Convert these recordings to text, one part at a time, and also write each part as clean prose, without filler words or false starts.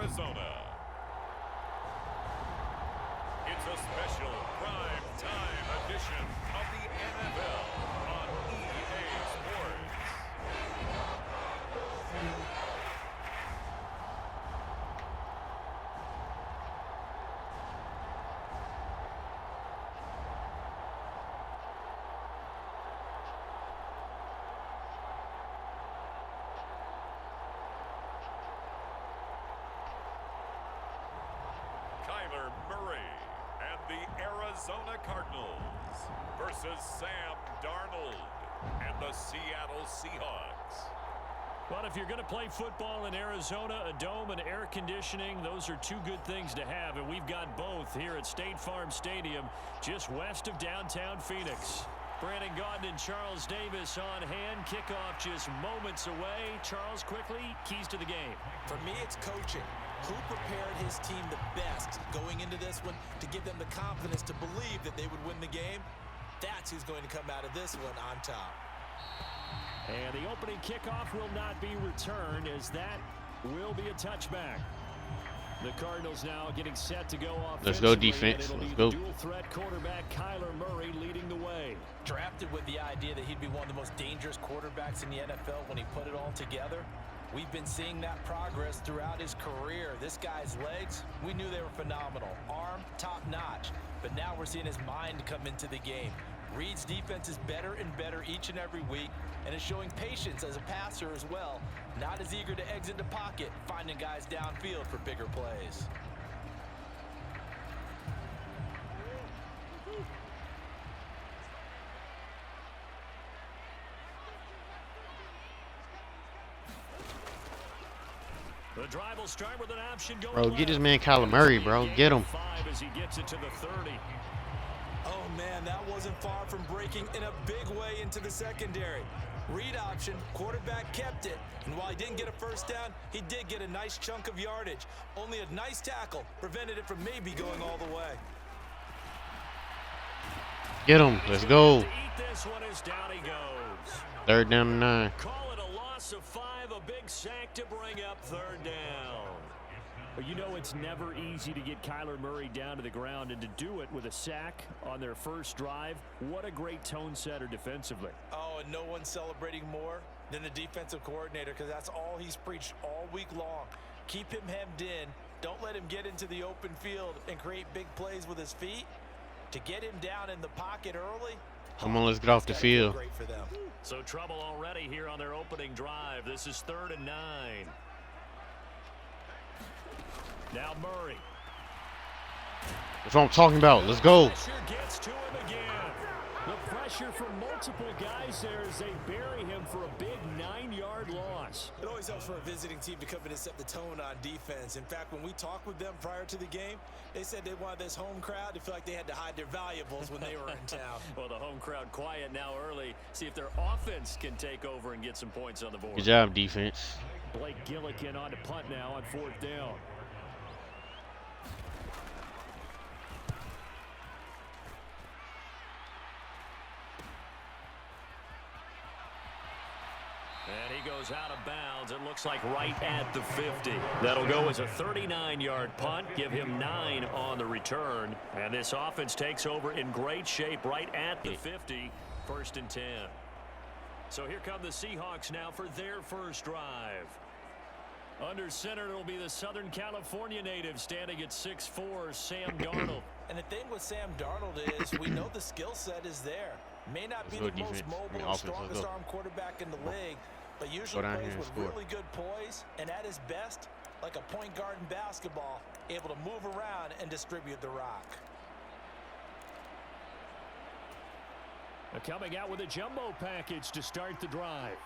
Arizona. It's a special prime time edition of the NFL on EA Sports. Kyler Murray and the Arizona Cardinals versus Sam Darnold and the Seattle Seahawks. Well, if you're going to play football in Arizona, a dome and air conditioning, those are two good things to have, and we've got both here at State Farm Stadium, just west of downtown Phoenix. Brandon Gaudin and Charles Davis on hand. Kickoff just moments away. Charles, quickly, keys to the game. For me, it's coaching. Who prepared his team the best going into this one to give them the confidence to believe that they would win the game? That's who's going to come out of this one on top. And the opening kickoff will not be returned, as that will be a touchback. The Cardinals now getting set to go off. Let's go defense. Let's go. Dual threat quarterback Kyler Murray leading the way. Drafted with the idea that he'd be one of the most dangerous quarterbacks in the NFL when he put it all together. We've been seeing that progress throughout his career. This guy's legs, we knew they were phenomenal. Arm, top notch. But now we're seeing his mind come into the game. Reed's defense is better and better each and every week, and is showing patience as a passer as well. Not as eager to exit the pocket, finding guys downfield for bigger plays. The drive will start with an option going Bro, get this man Kyler Murray, bro. Get him. As he gets it to the 30. Oh, man, that wasn't far from breaking in a big way into the secondary. Read option, quarterback kept it. And while he didn't get a first down, he did get a nice chunk of yardage. Only a nice tackle prevented it from maybe going all the way. Get him. Let's go. This one is down he goes. 3rd down and 9. Call it a loss of 5, a big sack to bring up 3rd down. Well, you know it's never easy to get Kyler Murray down to the ground, and to do it with a sack on their first drive, what a great tone setter defensively. Oh, and no one's celebrating more than the defensive coordinator, because that's all he's preached all week long. Keep him hemmed in. Don't let him get into the open field and create big plays with his feet. To get him down in the pocket early. Come on, let's get off the field. Great for them. So trouble already here on their opening drive. This is 3rd and 9. Now Murray. That's what I'm talking about. Let's go. Pressure gets to him again. The pressure from multiple guys there as they bury him for a big 9-yard loss. It always helps for a visiting team to come in and set the tone on defense. In fact, when we talked with them prior to the game, they said they wanted this home crowd to feel like they had to hide their valuables when they were in town. Well, the home crowd quiet now early. See if their offense can take over and get some points on the board. Good job, defense. Blake Gillikin on to punt now on 4th down. And he goes out of bounds. It looks like right at the 50. That'll go as a 39-yard punt. Give him 9 on the return. And this offense takes over in great shape right at the 50. 1st and 10. So here come the Seahawks now for their first drive. Under center, it'll be the Southern California native standing at 6'4", Sam Darnold. And the thing with Sam Darnold is we know the skill set is there. May not be the most mobile or strongest arm quarterback in the league, but usually plays with really good poise, and at his best, like a point guard in basketball, able to move around and distribute the rock. Coming out with a jumbo package to start the drive.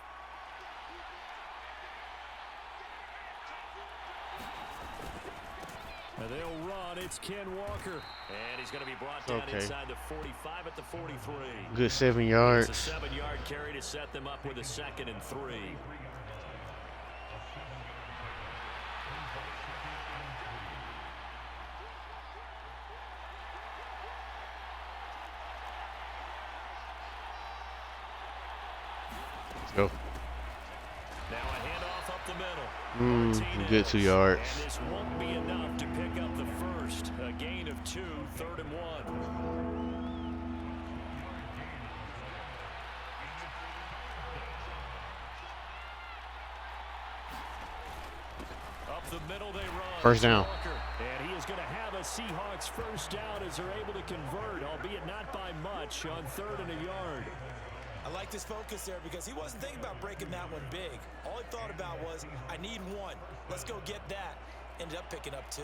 And they'll run. It's Ken Walker. And he's going to be brought down inside the 45 at the 43. Good 7 yards. It's a 7-yard carry to set them up with a 2nd and 3. Let's go. Now a handoff up the middle. Good 2 yards. And this one the middle they run. First down. And he is going to have a Seahawks first down as they're able to convert, albeit not by much, on 3rd and a yard. I like this focus there because he wasn't thinking about breaking that one big. All he thought about was, I need one. Let's go get that. Ended up picking up 2.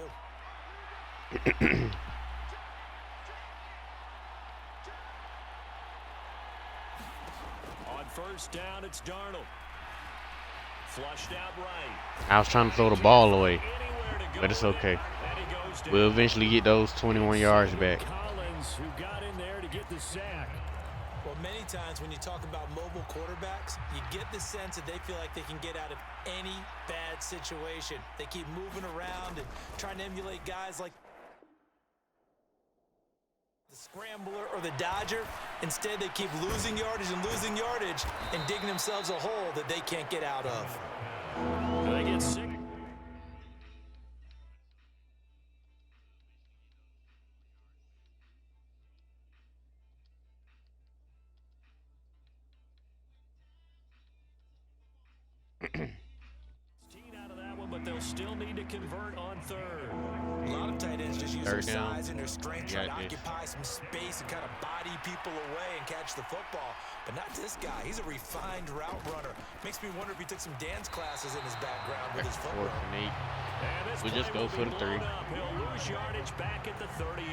On first down, it's Darnold. Flushed out right. I was trying to throw the ball away, but it's okay. We'll eventually get those 21 yards back. Collins, who got in there to get the sack. Well, many times when you talk about mobile quarterbacks, you get the sense that they feel like they can get out of any bad situation. They keep moving around and trying to emulate guys like the scrambler or the dodger. Instead, they keep losing yardage and digging themselves a hole that they can't get out of. They get sick. Out of that one, but they'll still need to convert on 3rd. A lot of tight ends just use their Third down. size and their strength, try to Yeah, occupy some space and kind of body people away and catch the football. But not this guy. He's a refined route runner. Makes me wonder if he took some dance classes in his background with his 4th football. and 8. And this We just play go will for be the blown 3. up. He'll lose yardage back at the 38.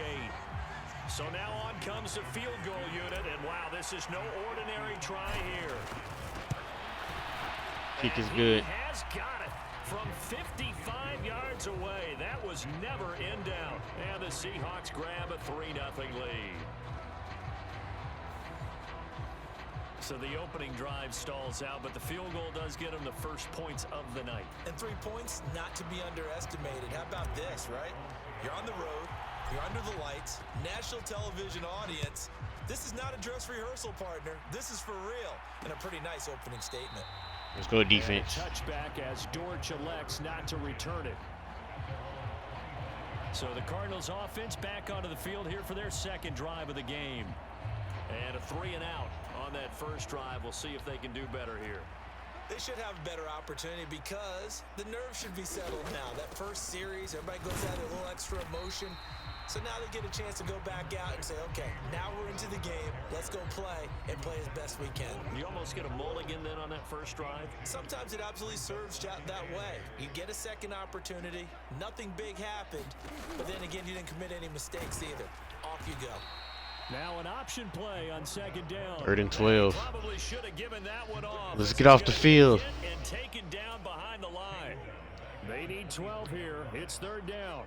So now on comes the field goal unit, and wow, this is no ordinary try here. Kick is And good. He has got it from 55 yards away. That was never in doubt. And the Seahawks grab a 3-0 lead. So the opening drive stalls out, but the field goal does get them the first points of the night. And 3 points, not to be underestimated. How about this, right? You're on the road. You're under the lights. National television audience. This is not a dress rehearsal, partner. This is for real. And a pretty nice opening statement. Let's go defense. And a touchback as Dortch elects not to return it. So the Cardinals offense back onto the field here for their second drive of the game. And a 3-and-out on that first drive. We'll see if they can do better here. They should have a better opportunity because the nerves should be settled now. That first series, everybody goes out a little extra emotion. So now they get a chance to go back out and say, okay, now we're into the game. Let's go play and play as best we can. You almost get a mulligan then on that first drive? Sometimes it absolutely serves that way. You get a second opportunity. Nothing big happened. But then again, you didn't commit any mistakes either. Off you go. Now an option play on 2nd down. 3rd and 12. Probably should have given that one off. Let's get off the field. And taken down behind the line. They need 12 here. It's 3rd down.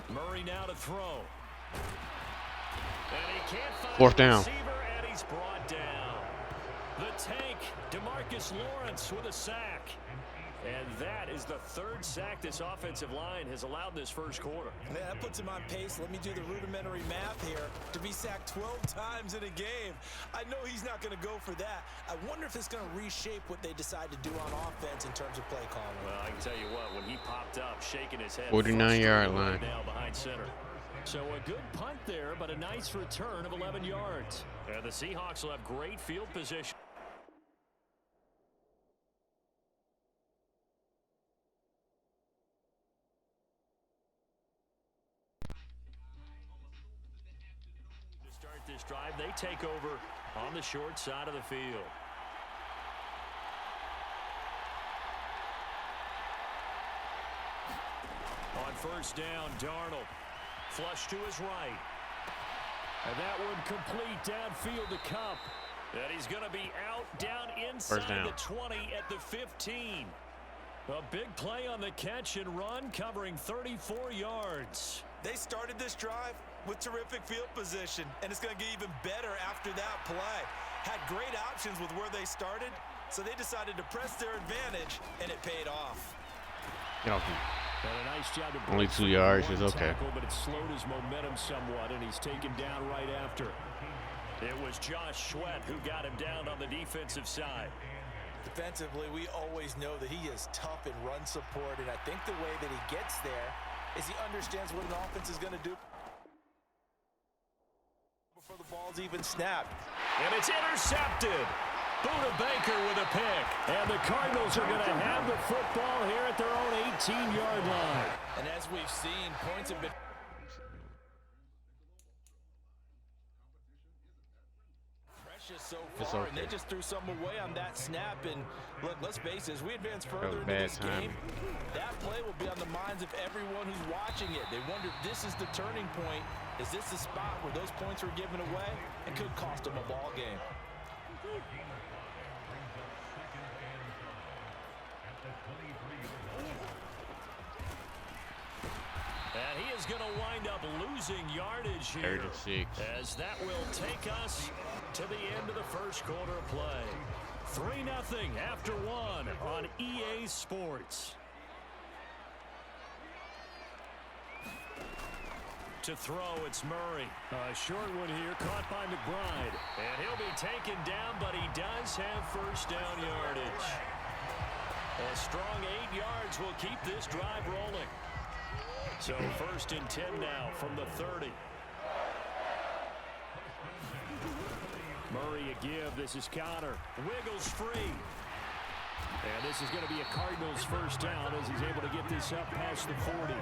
Murray now to throw. And he can't find 4th the down. receiver, and he's brought down. The tank, DeMarcus Lawrence with a sack. And that is the 3rd sack this offensive line has allowed this first quarter. Man, that puts him on pace. Let me do the rudimentary math here. To be sacked 12 times in a game. I know he's not going to go for that. I wonder if it's going to reshape what they decide to do on offense in terms of play calling. Well, I can tell you what, when he popped up, shaking his head. 49-yard line. Now behind center. So a good punt there, but a nice return of 11 yards. And the Seahawks will have great field position. This drive, they take over on the short side of the field. On first down, Darnold. Flush to his right. And that would complete downfield to Cup. And he's going to be out down inside the 20 at the 15. A big play on the catch and run, covering 34 yards. They started this drive with terrific field position, and it's going to get even better after that play. Had great options with where they started, so they decided to press their advantage, and it paid off. Get off me. And a nice job to Only 2 yards is okay. Tackle, but it slowed his momentum somewhat, and he's taken down right after. It was Josh Sweat who got him down on the defensive side. Defensively, we always know that he is tough in run support, and I think the way that he gets there is he understands what an offense is going to do before the ball's even snapped. And it's intercepted. Buda Baker with a pick. And the Cardinals are going to have the football here at their own 18-yard line. And as we've seen, points have been precious so far, and they just threw something away on that snap. And look, let's face it, as we advance further into this game, that play will be on the minds of everyone who's watching it. They wonder if this is the turning point. Is this the spot where those points were given away and could cost them a ball game? And he is going to wind up losing yardage here. 36. As that will take us to the end of the first quarter of play. 3-0 after one on EA Sports. To throw, it's Murray. A short one here, caught by McBride. And he'll be taken down, but he does have first down yardage. A strong 8 yards will keep this drive rolling. So 1st and 10 now from the 30. Murray a give. This is Connor. Wiggles free. And this is going to be a Cardinals first down as he's able to get this up past the 40.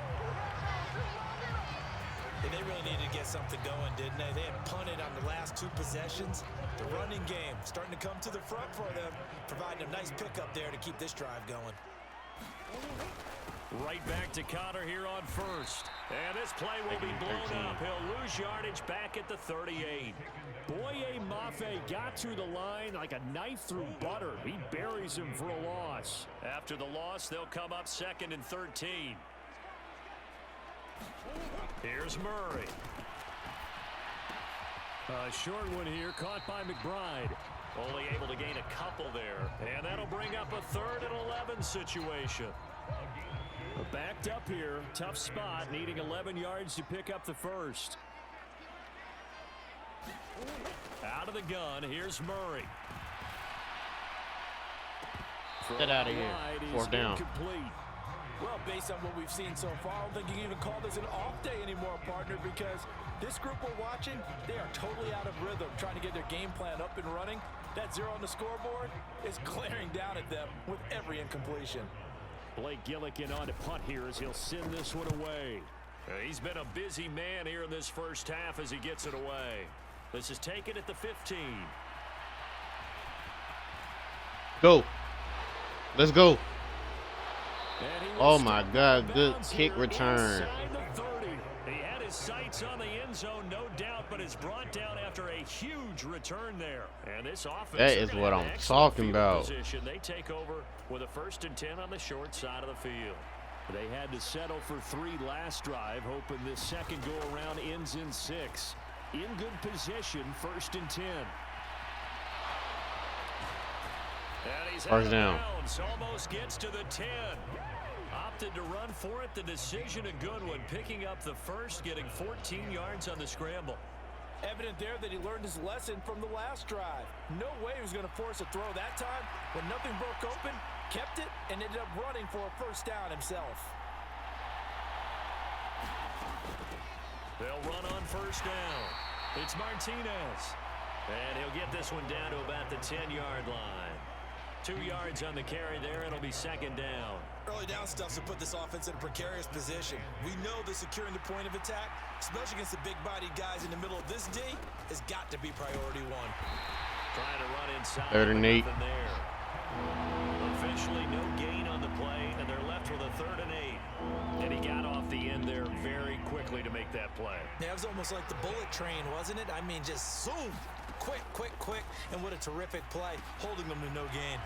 And they really needed to get something going, didn't they? They had punted on the last 2 possessions. The running game starting to come to the front for them, providing a nice pickup there to keep this drive going. Right back to Connor here on first. And this play will be blown up. He'll lose yardage back at the 38. Boye Mafe got to the line like a knife through butter. He buries him for a loss. After the loss, they'll come up 2nd and 13. Here's Murray. A short one here, caught by McBride. Only able to gain a couple there. And that'll bring up a 3rd and 11 situation. Backed up here, tough spot, needing 11 yards to pick up the first. Out of the gun, here's Murray. Get out of here. 4th down. Incomplete. Well, based on what we've seen so far, I don't think you can even call this an off day anymore, partner, because this group we're watching, they are totally out of rhythm, trying to get their game plan up and running. That 0 on the scoreboard is glaring down at them with every incompletion. Blake Gillikin on to punt here as he'll send this one away. He's been a busy man here in this first half as he gets it away. This is taken at the 15. Go. Let's go. Oh my God, good kick return. He had his sights on the end zone, no doubt, but is brought down after a huge return there. And this offense, that is what I'm talking about. Position. They take over with a 1st and 10 on the short side of the field. They had to settle for 3 last drive, hoping this second go around ends in 6. In good position, 1st and 10. And he's first down. Almost gets to the 10. Opted to run for it. The decision a good one. Picking up the first, getting 14 yards on the scramble. Evident there that he learned his lesson from the last drive. No way he was going to force a throw that time. When nothing broke open, kept it, and ended up running for a first down himself. They'll run on first down. It's Martinez. And he'll get this one down to about the 10-yard line. 2 yards on the carry there. It'll be 2nd down. Early down stuff's to put this offense in a precarious position. We know that securing the point of attack, especially against the big-bodied guys in the middle of this D, has got to be priority 1. Trying to run inside. 3rd and 8. There. Officially no gain on the play, and they're left with a 3rd and 8. And he got off the end there very quickly to make that play. Yeah, it was almost like the bullet train, wasn't it? I mean, just zoom. Quick, quick, quick. And what a terrific play, holding them to no gain.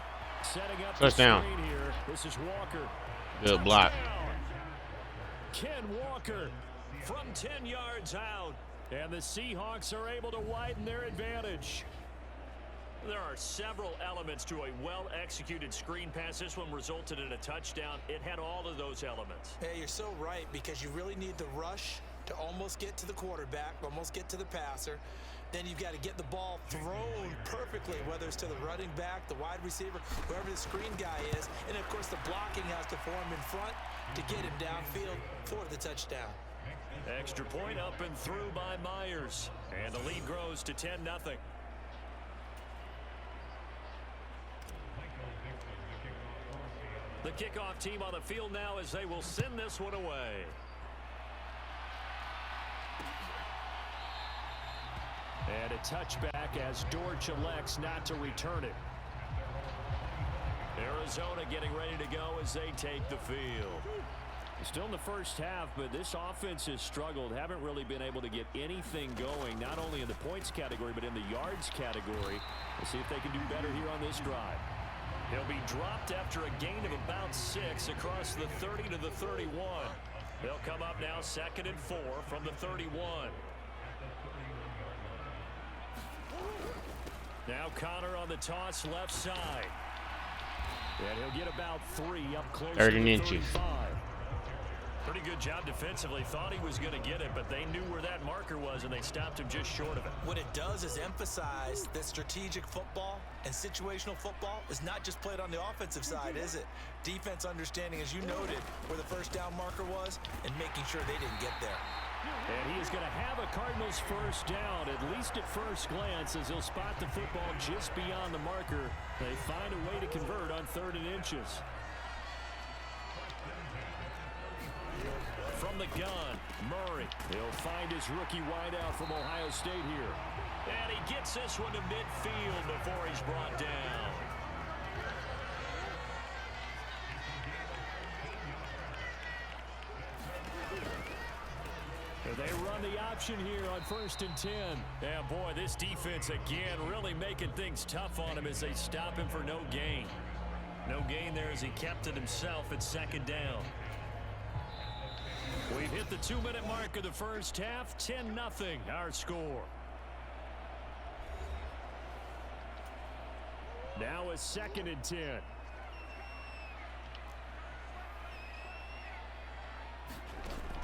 Setting up touchdown. The screen here. This is Walker. Good block. Ken Walker from 10 yards out. And the Seahawks are able to widen their advantage. There are several elements to a well-executed screen pass. This one resulted in a touchdown. It had all of those elements. Yeah, you're so right, because you really need the rush to almost get to the quarterback, almost get to the passer. Then you've got to get the ball thrown perfectly, whether it's to the running back, the wide receiver, whoever the screen guy is. And, of course, the blocking has to form in front to get him downfield for the touchdown. Extra point up and through by Myers. And the lead grows to 10-0. The kickoff team on the field now as they will send this one away. And a touchback as Dortch elects not to return it. Arizona getting ready to go as they take the field. Still in the first half, but this offense has struggled. Haven't really been able to get anything going, not only in the points category, but in the yards category. We'll see if they can do better here on this drive. He'll be dropped after a gain of about 6 across the 30 to the 31. They'll come up now 2nd and 4 from the 31. Now Connor on the toss left side. And he'll get about 3 up close to the 35. Pretty good job defensively. Thought he was going to get it, but they knew where that marker was, and they stopped him just short of it. What it does is emphasize that strategic football and situational football is not just played on the offensive side, is it? Defense understanding, as you noted, where the first down marker was and making sure they didn't get there. And he is going to have a Cardinals first down, at least at first glance, as he'll spot the football just beyond the marker. They find a way to convert on 3rd and inches. From the gun, Murray. He'll find his rookie wideout from Ohio State here. And he gets this one to midfield before he's brought down. They run the option here on 1st and 10. Yeah, boy, this defense again really making things tough on him as they stop him for no gain. No gain there as he kept it himself at 2nd down. We've hit the 2-minute mark of the first half. 10-0 our score. Now a 2nd and 10.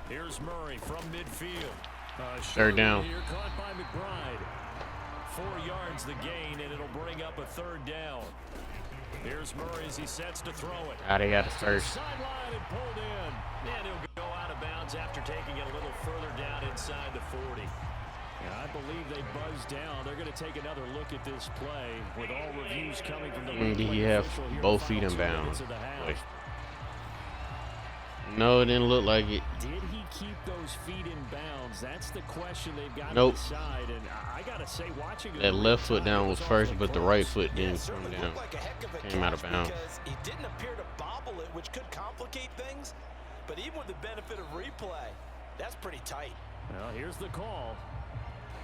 Here's Murray from midfield. 3rd down. Here caught by McBride. 4 yards the gain, and it'll bring up a 3rd down. Here's Murray as he sets to throw it. They got it first. Sideline and pulled in. And he'll go out of bounds after taking it a little further down inside the 40. And I believe they buzzed down. They're going to take another look at this play with all reviews coming from the He have both feet in bounds. No, it didn't look like it. Did he keep those feet in bounds? That's the question they've got Nope. to decide. And I got to say, watching That left foot down was first, but the right foot didn't come down. Came out of bounds. He didn't appear to bobble it, which could complicate things. But even with the benefit of replay, that's pretty tight. Well, here's the call.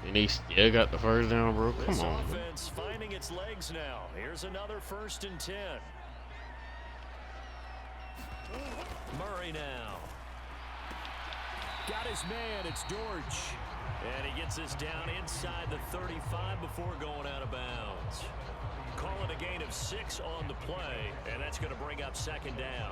And he still got the first down, bro. Come This on. offense finding its legs now. Here's another 1st and 10. Murray now. Got his man. It's Dortch. And he gets this down inside the 35 before going out of bounds. Call it a gain of 6 on the play, and that's going to bring up 2nd down.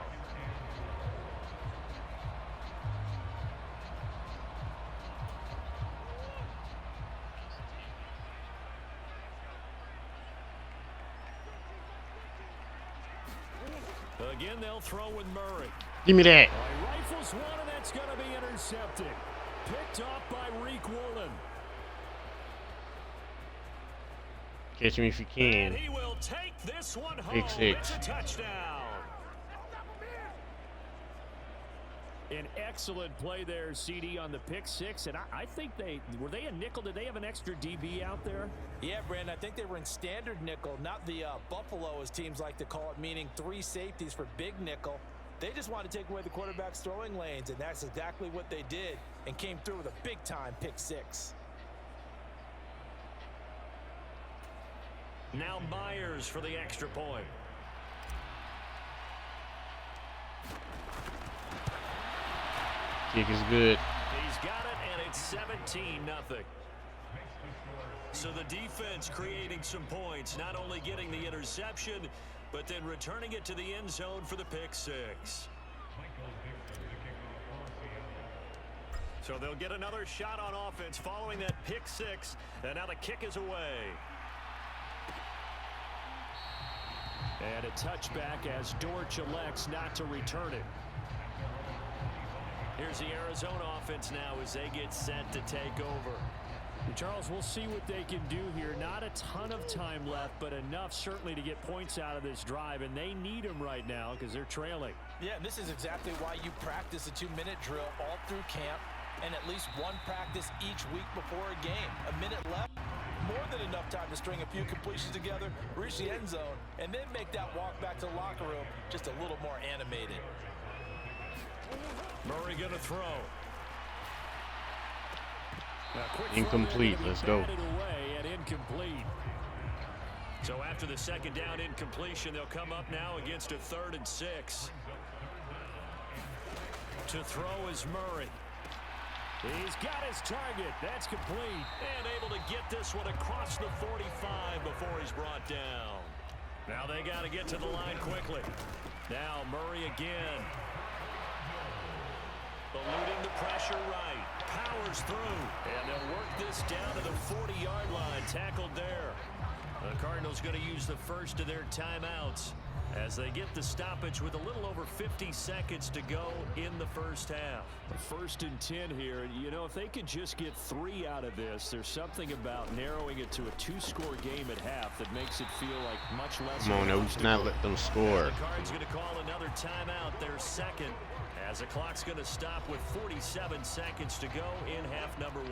Again, they'll throw with Murray. Give me that. Rifles one, and that's going to be intercepted. Picked off by Reek Woolen. Catch me if you can. And he will take this one home. Pick 6. It's a touchdown. An excellent play there, CD, on the pick 6. And I think were they a nickel? Did they have an extra DB out there? Yeah, Brandon, I think they were in standard nickel, not the Buffalo, as teams like to call it, meaning 3 safeties for big nickel. They just want to take away the quarterback's throwing lanes, and that's exactly what they did and came through with a big-time pick 6. Now Myers for the extra point. Kick is good. He's got it, and it's 17-0. So the defense creating some points, not only getting the interception, but then returning it to the end zone for the pick 6. So they'll get another shot on offense following that pick 6, and now the kick is away. And a touchback as Dortch elects not to return it. Here's the Arizona offense now as they get set to take over. Charles, we'll see what they can do here. Not a ton of time left, but enough certainly to get points out of this drive, and they need them right now because they're trailing. Yeah, and this is exactly why you practice a 2-minute drill all through camp and at least one practice each week before a game. A minute left, more than enough time to string a few completions together, reach the end zone, and then make that walk back to the locker room just a little more animated. Murray going to throw. Incomplete. Let's go. Away and incomplete. So after the second down incompletion, they'll come up now against a 3rd and 6. To throw is Murray. He's got his target. That's complete. And able to get this one across the 45 before he's brought down. Now they got to get to the line quickly. Now Murray again. Eluding the pressure right. Powers through. And they'll work this down to the 40-yard line. Tackled there. The Cardinals going to use the first of their timeouts as they get the stoppage with a little over 50 seconds to go in the first half. 1st and 10 here. You know, if they could just get 3 out of this, there's something about narrowing it to a 2-score game at half that makes it feel like much less. Come on, no, not let them score. The Cards going to call another timeout, their second, as the clock's going to stop with 47 seconds to go in half number 1.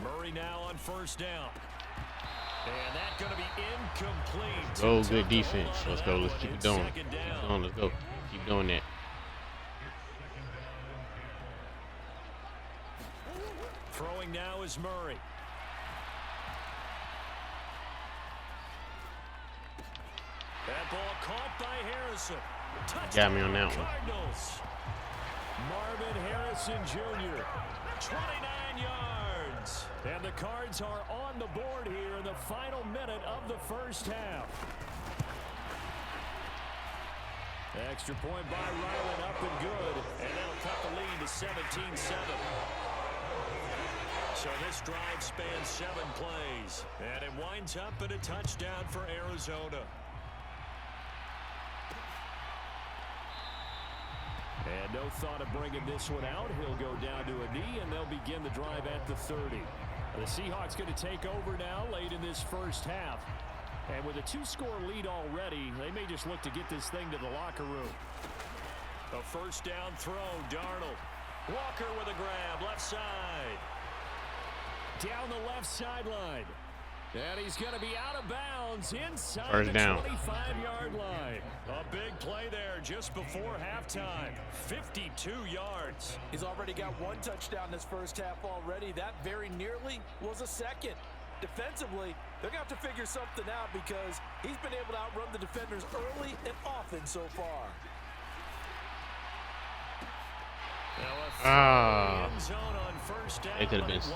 Murray now on 1st down. And that's going to be incomplete. Oh, good defense. Let's go. Let's keep it going. Keep it going. Let's go. Keep doing that. Throwing now is Murray. That ball caught by Harrison. Got me on that one. Cardinals. Marvin Harrison Jr. 29 yards. And the Cards are on the board here in the final minute of the first half. Extra point by Ryland, up and good. And that'll cut the lead to 17-7. So this drive spans 7 plays. And it winds up in a touchdown for Arizona. And no thought of bringing this one out. He'll go down to a knee, and they'll begin the drive at the 30. The Seahawks going to take over now late in this first half. And with a 2-score lead already, they may just look to get this thing to the locker room. A 1st down throw, Darnold. Walker with a grab, left side. Down the left sideline. And he's going to be out of bounds inside the 25-yard line. A big play there just before halftime. 52 yards. He's already got 1 touchdown this first half already. That very nearly was a second. Defensively, they're going to have to figure something out because he's been able to outrun the defenders early and often so far. It could have been 6.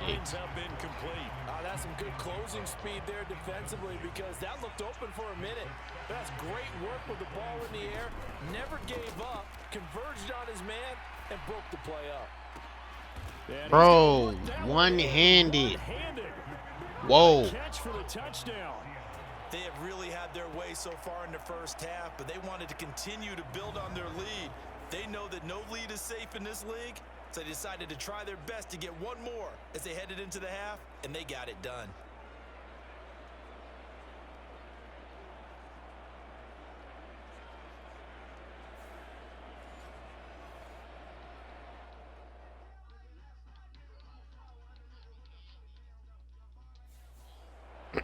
That's some good closing speed there defensively because that looked open for a minute. That's great work with the ball in the air. Never gave up, converged on his man, and broke the play up. Bro, one-handed. Whoa. Catch for the touchdown. They have really had their way so far in the first half, but they wanted to continue to build on their lead. They know that no lead is safe in this league, so they decided to try their best to get 1 more as they headed into the half, and they got it done.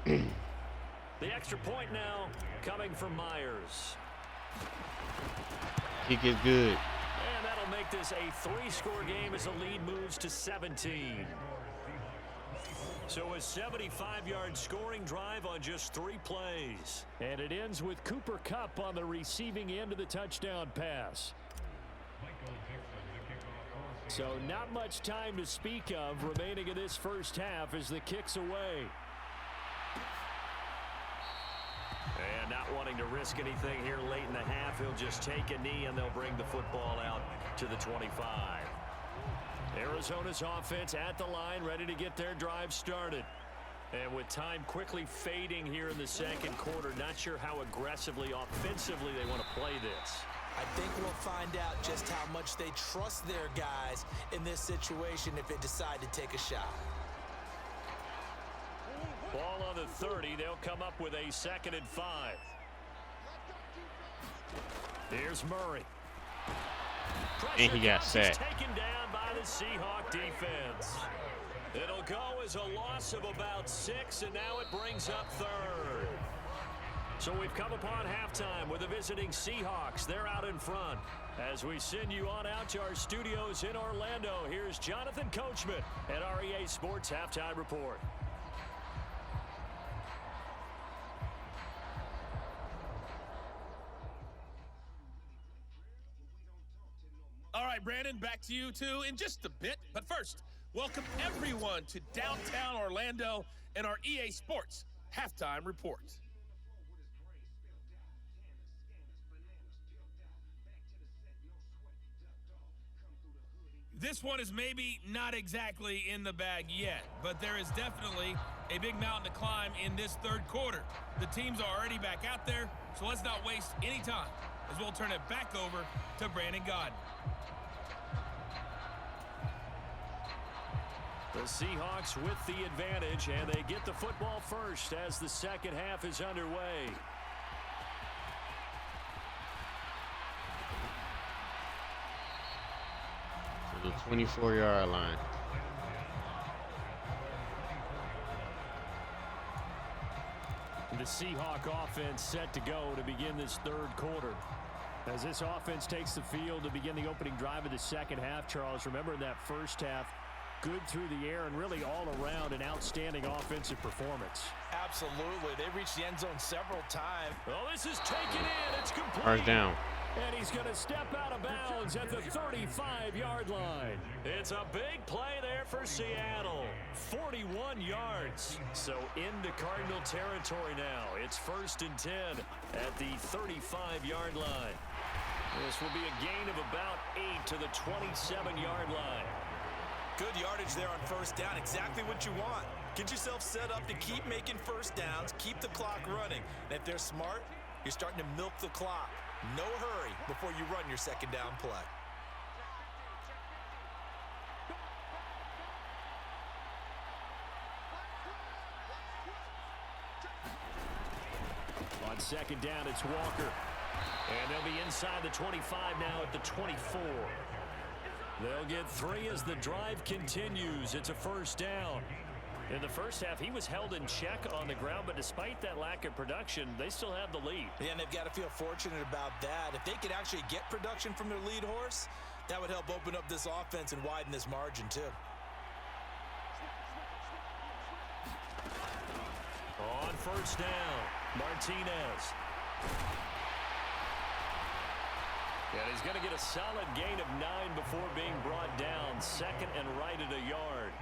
The extra point now coming from Myers. Kick is good. And that'll make this a 3-score game as the lead moves to 17. So a 75-yard scoring drive on just 3 plays. And it ends with Cooper Kupp on the receiving end of the touchdown pass. So not much time to speak of remaining in this first half as the kick's away. And not wanting to risk anything here late in the half, he'll just take a knee and they'll bring the football out to the 25. Arizona's offense at the line, ready to get their drive started. And with time quickly fading here in the second quarter, not sure how aggressively, offensively they want to play this. I think we'll find out just how much they trust their guys in this situation if they decide to take a shot. Ball on the 30. They'll come up with a 2nd and 5. Here's Murray. And he got set. sacked. Taken down by the Seahawk defense. It'll go as a loss of about 6, and now it brings up 3rd. So we've come upon halftime with the visiting Seahawks. They're out in front. As we send you on out to our studios in Orlando, here's Jonathan Coachman at our EA Sports Halftime Report. All right, Brandon, back to you two in just a bit. But first, welcome everyone to downtown Orlando and our EA Sports Halftime Report. This one is maybe not exactly in the bag yet, but there is definitely a big mountain to climb in this 3rd quarter. The teams are already back out there, so let's not waste any time as we'll turn it back over to Brandon Godden. The Seahawks with the advantage, and they get the football first as the 2nd half is underway. To the 24-yard line. The Seahawk offense set to go to begin this 3rd quarter. As this offense takes the field to begin the opening drive of the 2nd half, Charles, remember in that 1st half, good through the air and really all around an outstanding offensive performance. Absolutely. They reached the end zone several times. Well, this is taken in. It's complete. First down. And he's going to step out of bounds at the 35-yard line. It's a big play there for Seattle. 41 yards. So into Cardinal territory now. It's 1st and 10 at the 35-yard line. This will be a gain of about 8 to the 27-yard line. Good yardage there on 1st down. Exactly what you want. Get yourself set up to keep making 1st downs, keep the clock running. And if they're smart, you're starting to milk the clock. No hurry before you run your 2nd down play. On 2nd down, it's Walker. And they'll be inside the 25 now at the 24. They'll get 3 as the drive continues. It's a 1st down. In the 1st half, he was held in check on the ground, but despite that lack of production, they still have the lead. Yeah, and they've got to feel fortunate about that. If they could actually get production from their lead horse, that would help open up this offense and widen this margin, too. On 1st down, Martinez. And he's going to get a solid gain of 9 before being brought down. 2nd and right at a yard.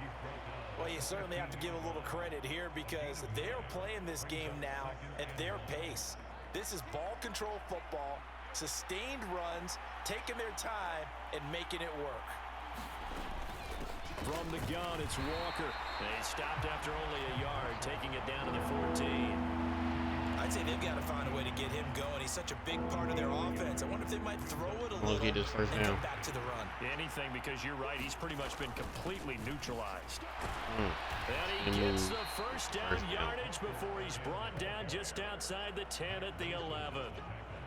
Well, you certainly have to give a little credit here because they're playing this game now at their pace. This is ball control football, sustained runs, taking their time, and making it work. From the gun, it's Walker. They stopped after only a yard, taking it down to the 14. I'd say they've got to find a way to get him going. He's such a big part of their offense. I wonder if they might throw it a little Get his 1st and down. come back to the run. Anything, because you're right. He's pretty much been completely neutralized. And he gets the 1st down yardage before he's brought down just outside the 10 at the 11.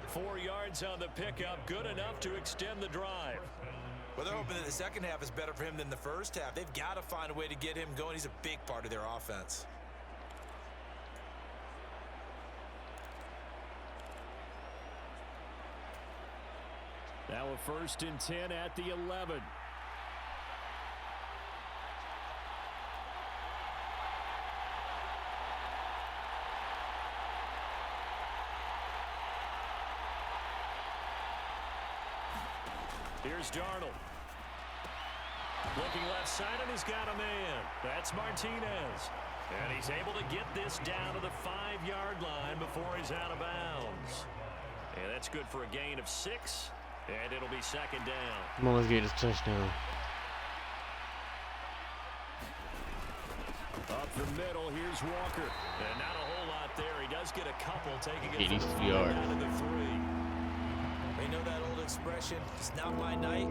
4 yards on the pickup, good enough to extend the drive. Well, they're hoping that the 2nd half is better for him than the 1st half. They've got to find a way to get him going. He's a big part of their offense. Now a 1st and 10 at the 11. Here's Darnold. Looking left side, and he's got a man. That's Martinez. And he's able to get this down to the 5-yard line before he's out of bounds. And that's good for a gain of 6. And it'll be 2nd down. Come on, let's get this touchdown. Up the middle, here's Walker. And not a whole lot there. He does get a couple, taking it 82 from the 5 yards. down to the 3. you know that old expression, it's not my night?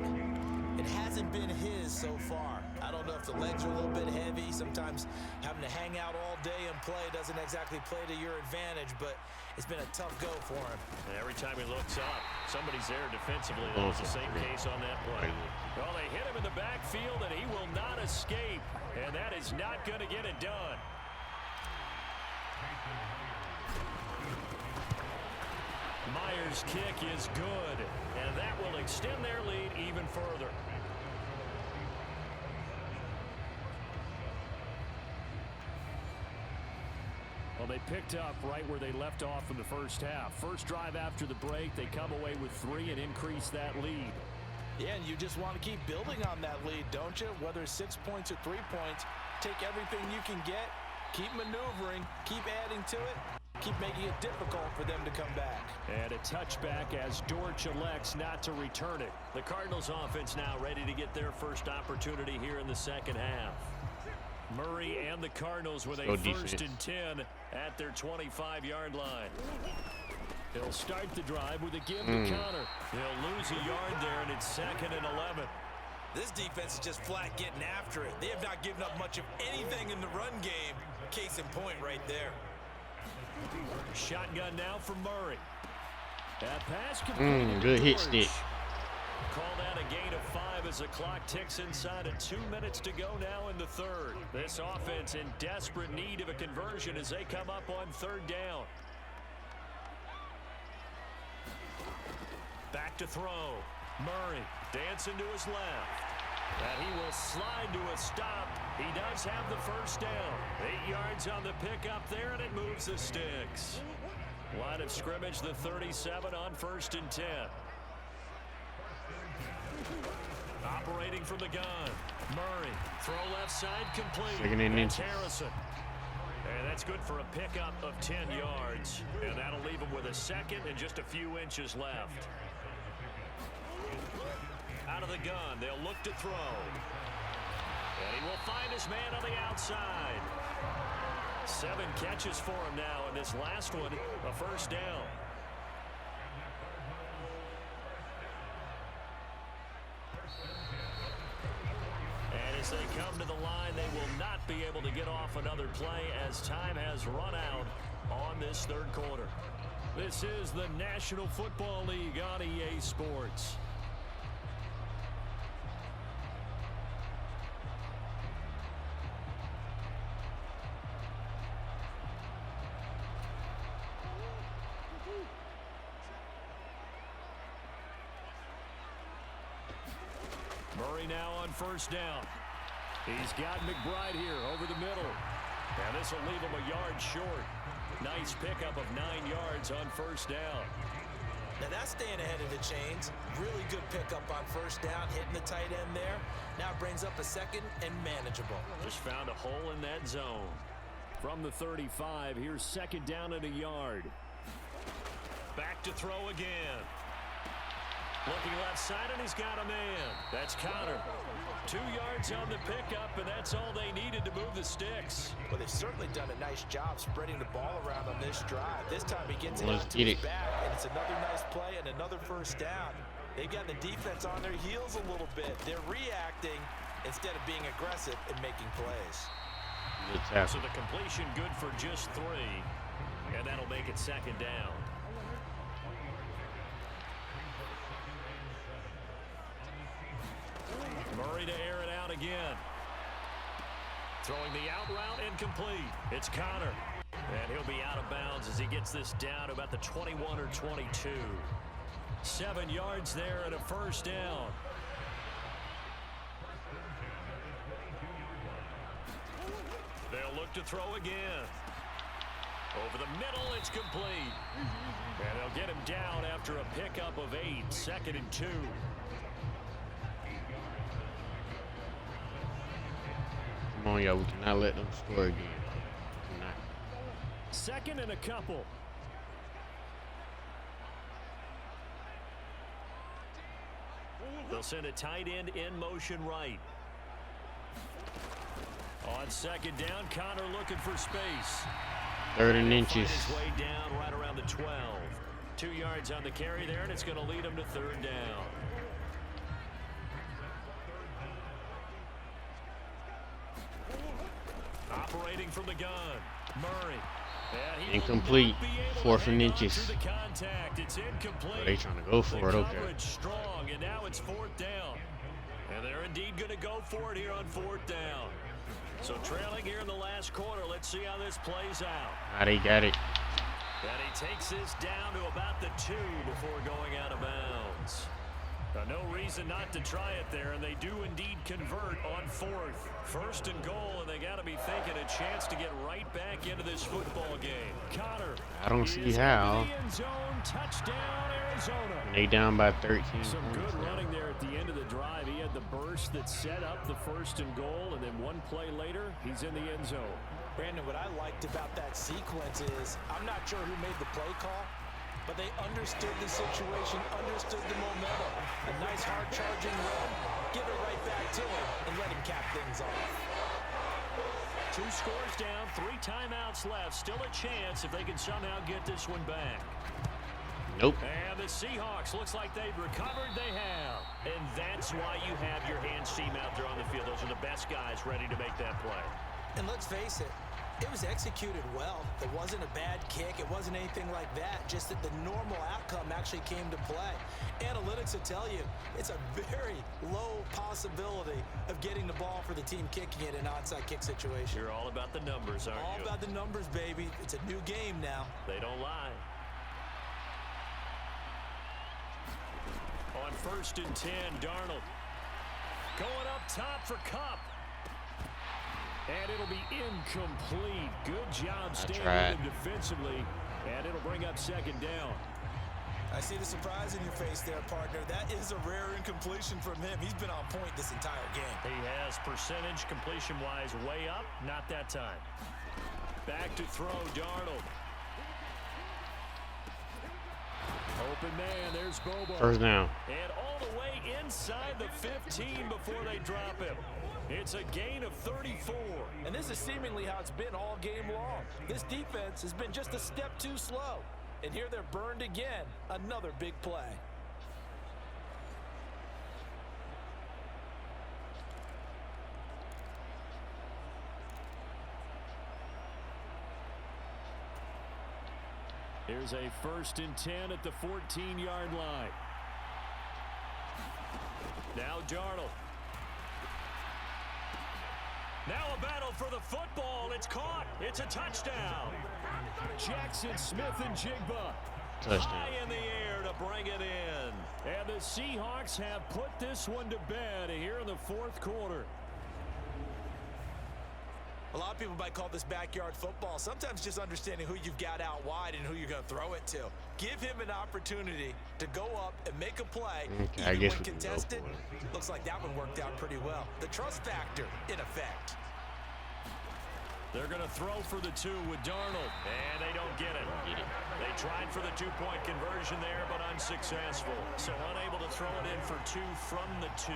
It hasn't been his so far. I don't know if the legs are a little bit heavy. Sometimes having to hang out all day and play doesn't exactly play to your advantage, but it's been a tough go for him. And every time he looks up, somebody's there defensively. That was the same case on that play. Well, they hit him in the backfield, and he will not escape. And that is not going to get it done. Myers' kick is good, and that will extend their lead even further. Well, they picked up right where they left off in the first half. First drive after the break, they come away with 3 and increase that lead. Yeah, and you just want to keep building on that lead, don't you? Whether it's 6 points or 3 points, take everything you can get, keep maneuvering, keep adding to it, keep making it difficult for them to come back. And a touchback as Dortch elects not to return it. The Cardinals offense now ready to get their first opportunity here in the second half. Murray and the Cardinals with a first and 10 at their 25-yard line. They'll start the drive with a give to Connor. They'll lose a yard there, and it's 2nd and 11. This defense is just flat getting after it. They have not given up much of anything in the run game. Case in point right there. Shotgun now for Murray. That pass completed. Good hit stick. Called out a gain of 5 as the clock ticks inside of 2 minutes to go now in the third. This offense in desperate need of a conversion as they come up on 3rd down. Back to throw. Murray dancing to his left. And he will slide to a stop. He does have the first down. 8 yards on the pickup there, and it moves the sticks. Line of scrimmage, the 37 on 1st and 10. Operating from the gun. Murray, throw left side complete. That's Harrison. And that's good for a pickup of 10 yards. And that'll leave him with a 2nd and just a few inches left. Out of the gun, they'll look to throw. And he will find his man on the outside. 7 catches for him now, and this last one, a first down. And as they come to the line, they will not be able to get off another play as time has run out on this 3rd quarter. This is the National Football League on EA Sports. Murray now on 1st down. He's got McBride here over the middle. And this will leave him a yard short. Nice pickup of 9 yards on 1st down. Now that's staying ahead of the chains. Really good pickup on 1st down, hitting the tight end there. Now brings up a 2nd and manageable. Just found a hole in that zone. From the 35, here's 2nd down and a yard. Back to throw again. Looking left side, and he's got a man. That's Connor. 2 yards on the pickup, and that's all they needed to move the sticks. Well, they've certainly done a nice job spreading the ball around on this drive. This time he gets it out to his back, and it's another nice play and another first down. They've got the defense on their heels a little bit. They're reacting instead of being aggressive and making plays. So the completion good for just 3, and that'll make it 2nd down. Murray to air it out again. Throwing the out route incomplete. It's Connor. And he'll be out of bounds as he gets this down to about the 21 or 22. 7 yards there and a first down. They'll look to throw again. Over the middle, it's complete. And they'll get him down after a pickup of 8. 2nd and 2. Come on, y'all. We cannot let them score again. Cannot. 2nd and a couple. They'll send a tight end in motion right. On 2nd down, Connor looking for space. 3rd and inches. His way down right around the 12. 2 yards on the carry there, and it's going to lead him to 3rd down. Operating from the gun, Murray. Incomplete. 4th and inches. It's incomplete. Oh, they trying to go for it. Okay. Strong, and now it's 4th down. And they're indeed going to go for it here on 4th down. So trailing here in the last quarter. Let's see how this plays out. Ah, they got it. And he takes this down to about the 2 before going out of bounds. No reason not to try it there, and they do indeed convert on 4th. 1st and goal, and they got to be thinking a chance to get right back into this football game. Connor. I don't see how. Touchdown, Arizona. They down by 13. Some good running there at the end of the drive. He had the burst that set up the 1st and goal, and then one play later, he's in the end zone. Brandon, what I liked about that sequence is I'm not sure who made the play call, but they understood the situation, understood the momentum. A nice hard-charging run, give it right back to him, and let him cap things off. 2 scores down, 3 timeouts left. Still a chance if they can somehow get this one back. Nope. And the Seahawks, looks like they've recovered. They have. And that's why you have your hands team out there on the field. Those are the best guys ready to make that play. And let's face it, it was executed well. It wasn't a bad kick. It wasn't anything like that. Just that the normal outcome actually came to play. Analytics will tell you it's a very low possibility of getting the ball for the team kicking it in an onside kick situation. You're all about the numbers, aren't you? All about the numbers, baby. It's a new game now. They don't lie. On 1st and 10, Darnold going up top for Kupp. And it'll be incomplete. Good job staying defensively. And it'll bring up 2nd down. I see the surprise in your face there, partner. That is a rare incompletion from him. He's been on point this entire game. He has percentage completion-wise way up. Not that time. Back to throw, Darnold. Open man, there's Bobo. 1st down. And all the way inside the 15 before they drop him. It's a gain of 34. And this is seemingly how it's been all game long. This defense has been just a step too slow. And here they're burned again. Another big play. Here's a 1st and 10 at the 14-yard line. Now Darnold. Now a battle for the football. It's caught. It's a touchdown. Jackson, Smith, and Jigba. Touchdown. High in the air to bring it in. And the Seahawks have put this one to bed here in the 4th quarter. A lot of people might call this backyard football. Sometimes just understanding who you've got out wide and who you're going to throw it to. Give him an opportunity to go up and make a play. Okay, I guess we can contested. go for it. Looks like that one worked out pretty well. The trust factor in effect. They're going to throw for the 2 with Darnold. And they don't get it. They tried for the 2-point conversion there, but unsuccessful. So unable to throw it in for 2 from the 2.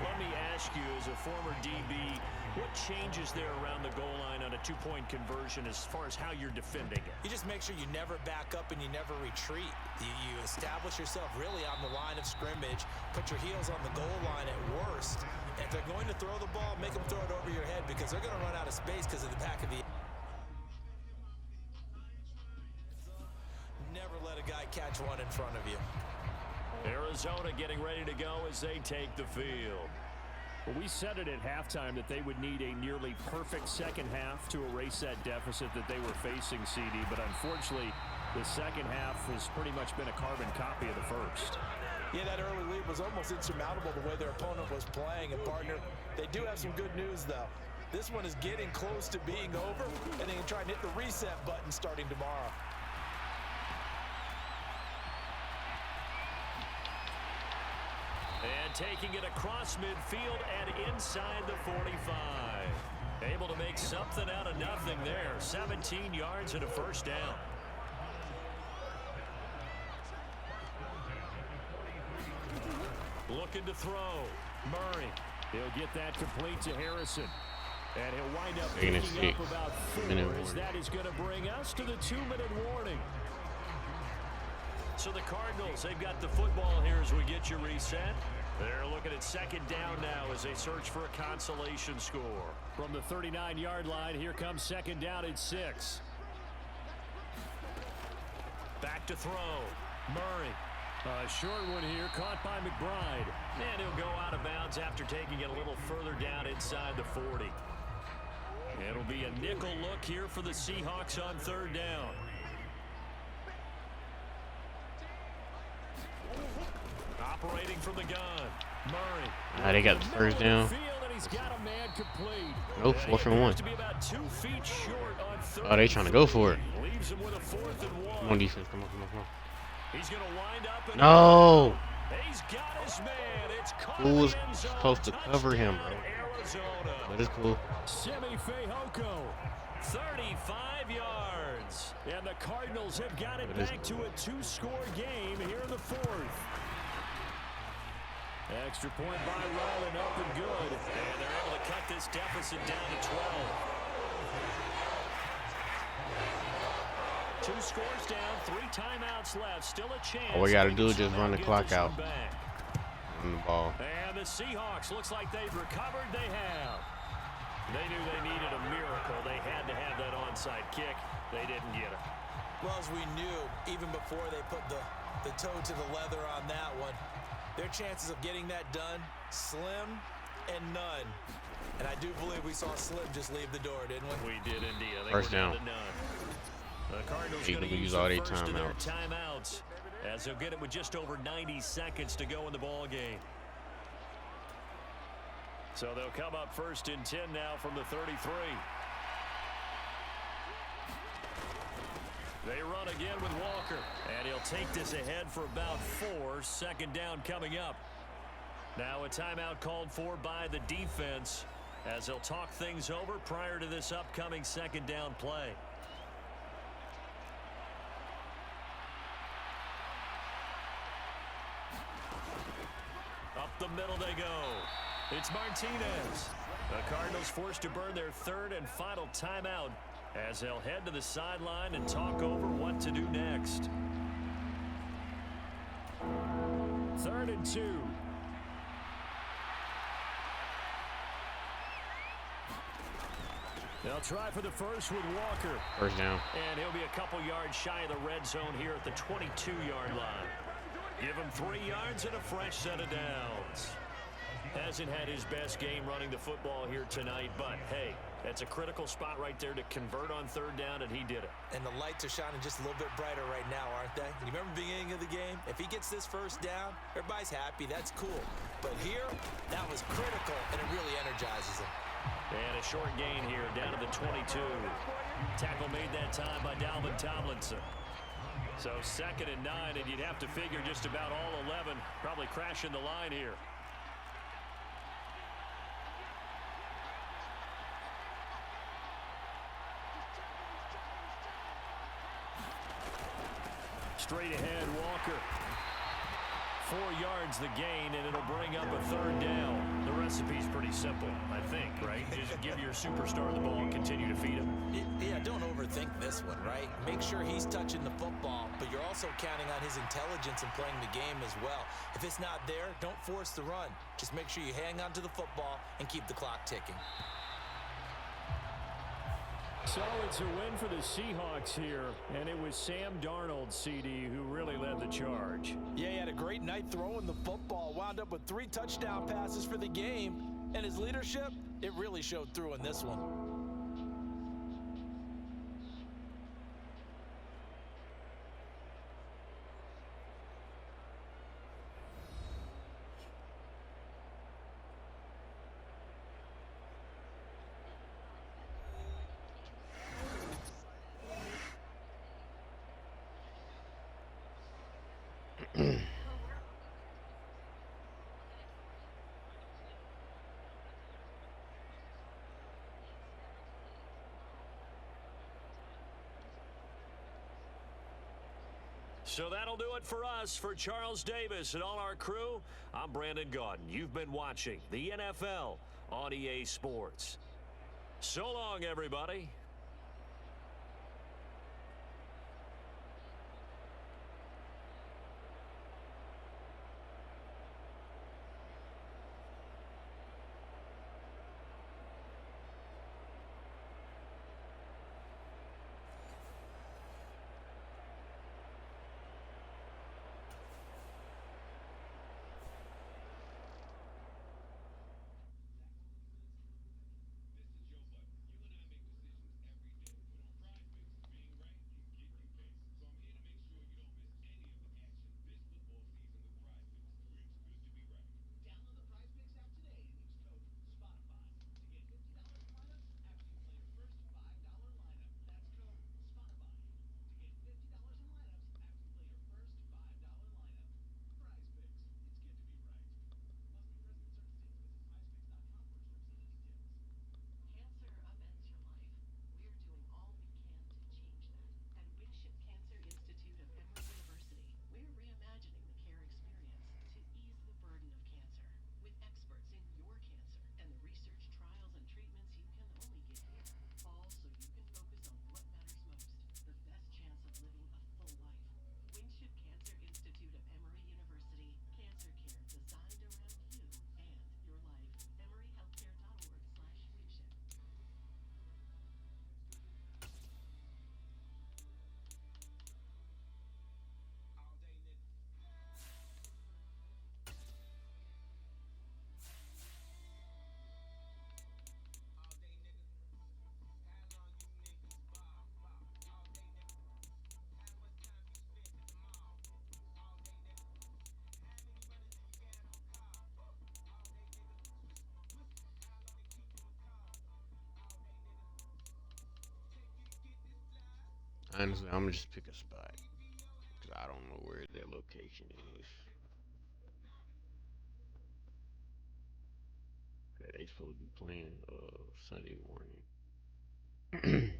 Let me ask you, as a former DB, what changes there around the goal line on a 2-point conversion as far as how you're defending it? You just make sure you never back up and you never retreat. You establish yourself really on the line of scrimmage. Put your heels on the goal line at worst. If they're going to throw the ball, make them throw it over your head because they're going to run out of space because of the back of the... Never let a guy catch one in front of you. Arizona getting ready to go as they take the field. Well, we said it at halftime that they would need a nearly perfect second half to erase that deficit that they were facing, CD, but unfortunately, the second half has pretty much been a carbon copy of the first. Yeah, that early lead was almost insurmountable the way their opponent was playing. And, partner, they do have some good news, though. This one is getting close to being over, and they can try and hit the reset button starting tomorrow. And taking it across midfield and inside the 45. Able to make something out of nothing there. 17 yards and a 1st down. Looking to throw. Murray. He'll get that complete to Harrison. And he'll wind up picking up about 4 as that is going to bring us to the 2-minute warning. So the Cardinals, they've got the football here as we get you reset. They're looking at second down now as they search for a consolation score. From the 39-yard line, here comes second down at 6. Back to throw. Murray. A short one here, caught by McBride. And he'll go out of bounds after taking it a little further down inside the 40. It'll be a nickel look here for the Seahawks on third down. Operating from the gun. Murray. They got the first down. Nope, 4th and 1. Oh, they trying to go for it. Come on, defense. Come on. He's going to wind up. No. He's got his man. It's Who was supposed to cover him, bro? But it's cool. Semi Fehoko, 35 yards. And the Cardinals have got it back to a 2-score game here in the 4th. Extra point by Ryland, up and good. And they're able to cut this deficit down to 12. 2 scores down, 3 timeouts left. Still a chance. All we got to do is just run the clock out. On the ball. And the Seahawks, looks like they've recovered. They have. They knew they needed a miracle. They had to have that onside kick. They didn't get it. Well, as we knew, even before they put the toe to the leather on that one, their chances of getting that done, slim and none. And I do believe we saw Slim just leave the door, didn't we? We did indeed. I think First down. The Cardinals They going to use all the their first of their timeouts. timeouts as they'll get it with just over 90 seconds to go in the ball game. So they'll come up 1st and 10 now from the 33. They run again with Walker, and he'll take this ahead for about 4. Second down coming up. Now a timeout called for by the defense as they'll talk things over prior to this upcoming second down play. Up the middle they go. It's Martinez. The Cardinals forced to burn their 3rd and final timeout as they'll head to the sideline and talk over what to do next. 3rd and 2. They'll try for the first with Walker. First down. And he'll be a couple yards shy of the red zone here at the 22-yard line. Give him 3 yards and a fresh set of downs. Hasn't had his best game running the football here tonight, but hey, that's a critical spot right there to convert on 3rd down, and he did it. And the lights are shining just a little bit brighter right now, aren't they? You remember the beginning of the game? If he gets this first down, everybody's happy. That's cool. But here, that was critical, and it really energizes him. And a short gain here, down to the 22. Tackle made that time by Dalvin Tomlinson. So 2nd and 9, and you'd have to figure just about all 11 probably crashing the line here. Straight ahead, Walker. 4 yards the gain, and it'll bring up a 3rd down. The recipe's pretty simple, I think, right? Just give your superstar the ball and continue to feed him. Yeah, don't overthink this one, right? Make sure he's touching the football, but you're also counting on his intelligence in playing the game as well. If it's not there, don't force the run. Just make sure you hang on to the football and keep the clock ticking. So it's a win for the Seahawks here, and it was Sam Darnold, CD, who really led the charge. Yeah, he had a great night throwing the football, wound up with 3 touchdown passes for the game, and his leadership, it really showed through in this one. So that'll do it for us. For Charles Davis and all our crew, I'm Brandon Gaudin. You've been watching the NFL on EA Sports. So long, everybody. Honestly, I'm gonna just pick a spot because I don't know where that location is. Yeah, they supposed to be playing Sunday morning.